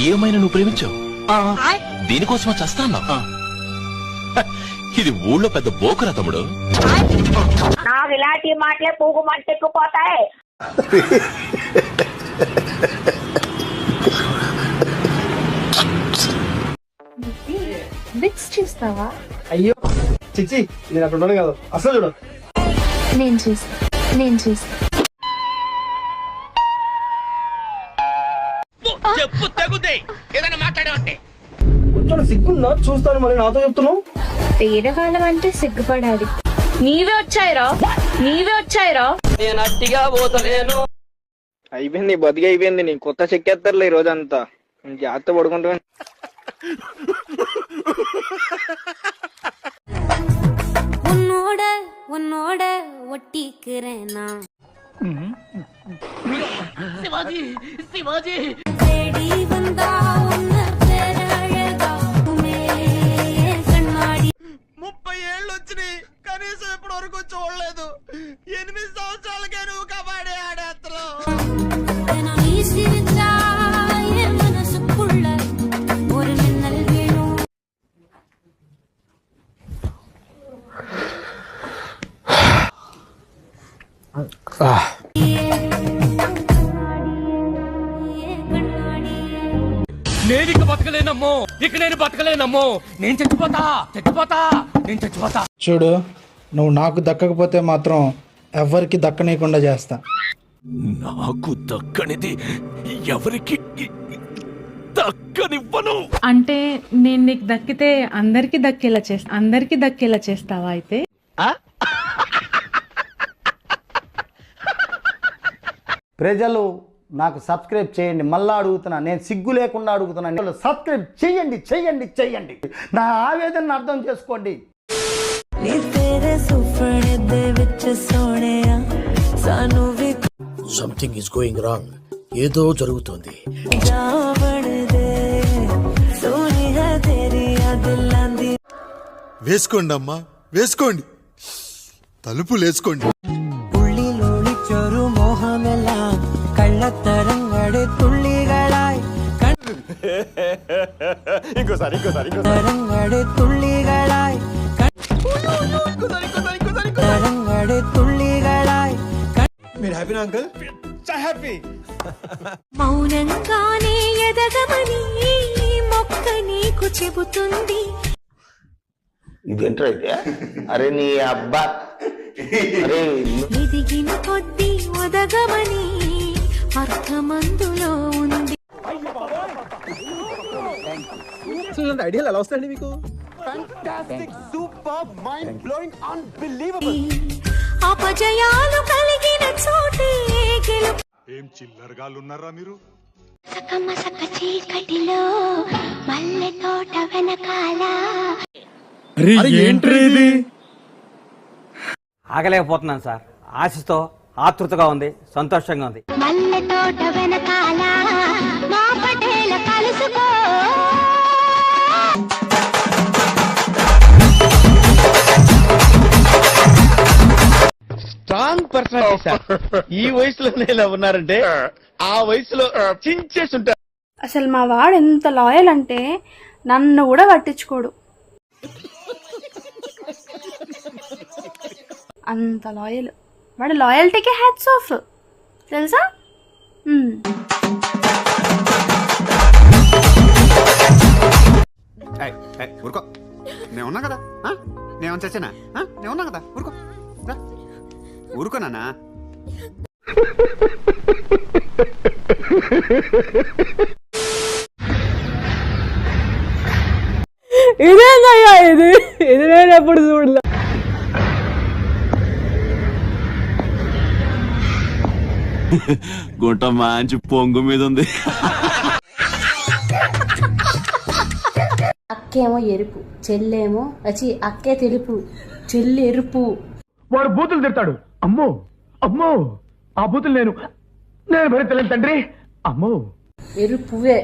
ఏమైనా నువ్వు ప్రేమించావు? దీనికోసమా చస్తాన్నా? ఇది ఊళ్ళో పెద్ద బోకురా తమ్ముడు. నాకు ఇలాంటి మాటలే పూగు మంటెక్కుపోతాయి. బిక్స్ చూస్తావా? అయ్యో చిచ్చి, నేను అక్కడ ఉండను కాదు, అసలు చూడు. నేను చూస్తా. కొంచెం సిగ్గుందా? చూస్తాను మరి నాతో చెప్తున్నావు. పేదవాళ్ళం అంటే సిగ్గుపడాలి. నీవే వచ్చాయిరా. నేను అట్టిగా పోతలేను. అయిపోయింది, బతికి అయిపోయింది. నీ కొత్త చెక్కేస్తారులే ఈ రోజంతా. జాగ్రత్త పడుకుంటా. உன்னோட ஒட்டிக்கிறேனா சிவாஜி தேடி வந்தா உன்ன பேரழகா కన్నాడి 30 ఏళ్ళు వచ్చినాయి, కనీసం ఇప్పటి వరకు చూడలేదు. 8 సంవత్సరాలకే నువ్వు కబడ్డీ ఆడేస్తున్నావు. మనసుకుள்ள ஒரு மின்னல் வேணும். నేను ఇక బతకలేనమ్మో, నేను బతకలేనమ్మో. నేను చచ్చిపోతా. చూడు, నువ్వు నాకు దక్కకపోతే మాత్రం ఎవరికి దక్కనీయకుండా చేస్తా. నాకు దక్కనిది ఎవరికి దక్కనివ్వను. అంటే నేను నీకు దక్కితే అందరికి దక్కేలా చేస్తావా? అయితే ప్రజలు నాకు సబ్స్క్రైబ్ చేయండి. మళ్ళా అడుగుతున్నా, నేను సిగ్గు లేకుండా అడుగుతున్నాను. సబ్స్క్రైబ్ చెయ్యండి. నా ఆవేదన అర్థం చేసుకోండి. Something is going wrong. ఏదో జరుగుతోంది. వేసుకోండి అమ్మా, వేసుకోండి. తలుపులు వేసుకోండి. കള്ളത്തരങ്ങടെ തുള്ളികളായി തരങ്ങടെ തുള്ളികളായി തരങ്ങടെ തുള്ളികളായി మీరు హ్యాపీనా అంకుల్? హ్యాపీ. మౌనంగానే ఎదగమని మొక్క నీకు చెబుతుంది. ఇదేంట్రా అయితే? అరే నీ అబ్బా, ఎదిగిన కొద్దీ ఒదగమని అర్థమందులో ఉంది. ఐడియాలు ఎలా వస్తాయండి మీకు? అపజయాలు కలిగిన చోటే గెలుపు. ఏం చిల్లరగాళ్ళు ఉన్నారా మీరు? సకమసక చీకటిలో మల్లె తోట వెనకాల. ఆగలేకపోతున్నాను సార్. ఆశతో ఆతృతగా ఉంది, సంతోషంగా ఉంది. మల్లె తోట వెనకాల మా పటేల కలుసుకో. Strong personality sir. ఈ వయసులోనే ఇలా ఉన్నారంటే ఆ వయసులో చించేసి ఉంటారు. అసలు మా వాడు ఎంత లాయల్ అంటే నన్ను కూడా పట్టించుకోడు. అంత లాయల్ వాడు. లాయల్టీకి హ్యాట్స్ ఆఫ్, తెలుసా? ఊరుకో, నేను ఉన్నా కదా. నేను చచ్చానా? నేను ఉన్నా కదా. ఊరుకోనా? ఇదేందయ్యా ఇది నేను ఎప్పుడు చూడలే. గుంట మంచి పొంగు మీద ఉంది. అక్కేమో ఎరుపు, చెల్లేమో అక్కే తెలుపు, చెల్లి ఎరుపు. వాడు బూతులు తిడతాడు. అమ్మో అమ్మో, ఆ బూతులు నేను భరించలేను తండ్రి. అమ్మో, ఎరుపువే.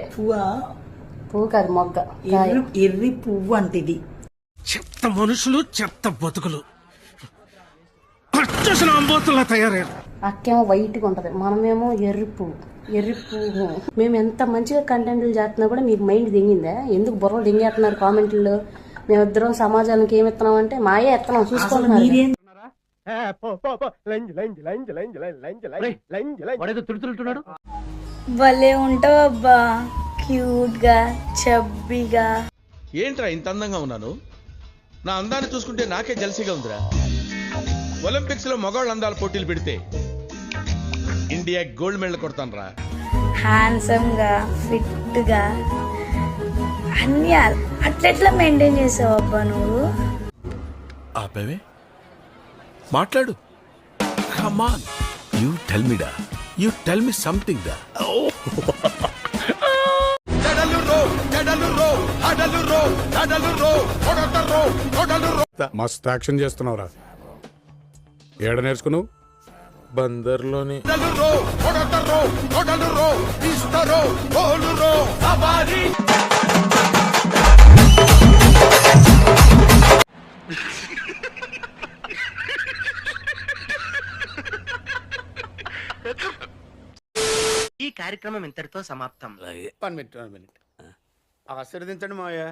పువ్వు కాదు, మొగ్గ. ఎర్రి పువ్వు అంటే ఇది. చెత్త మనుషులు, చెత్త బతుకులు, పచ్చసిన అంబోతుల్లా తయారయ్యారు. అక్కేమో వైట్గా ఉంటది, మనమేమో ఎరుపు. ఎరుపు. మేము ఎంత మంచిగా కంటెంట్లు చేస్తున్నా కూడా మీకు మైండ్ దింగిందా? ఎందుకు బుర్రలు దింగేస్తున్నారు కామెంట్లో? మేమిద్దరం సమాజానికి ఏమి ఇస్తున్నాం అంటే మాయే ఎత్తనాం చూసుకుంటున్నారు. భలే ఉంటావు అబ్బా, క్యూట్ గా చబ్బిగా. ఏంట్రా ఇంత అందంగా ఉన్నాను? నా అందాన్ని చూసుకుంటే నాకే జలసిగా ఉందిరా. ఒలింపిక్స్ లో మగవాళ్ళ అందాల పోటీలు పెడితే ఇండియా గోల్డ్ మెడల్ కొడతాను రా. హ్యాండ్సమ్ గా, ఫిట్ గా, అన్ని అట్లెట్లా మెయింటైన్ చేసావు అబ్బా నువ్వు? ఆపేవే మాట్లాడు. కమాన్ యూ టెల్ మీ డా, యూ టెల్ మీ సంథింగ్ డా. మస్త్ యాక్షన్ చేస్తున్నావురా. ఏడ నేర్చుకున్నావు? బందర్లోని ఈ కార్యక్రమం ఇంతటితో సమాప్తం. 1 మినిట్ ఆశీర్వదించండి మావయ్య.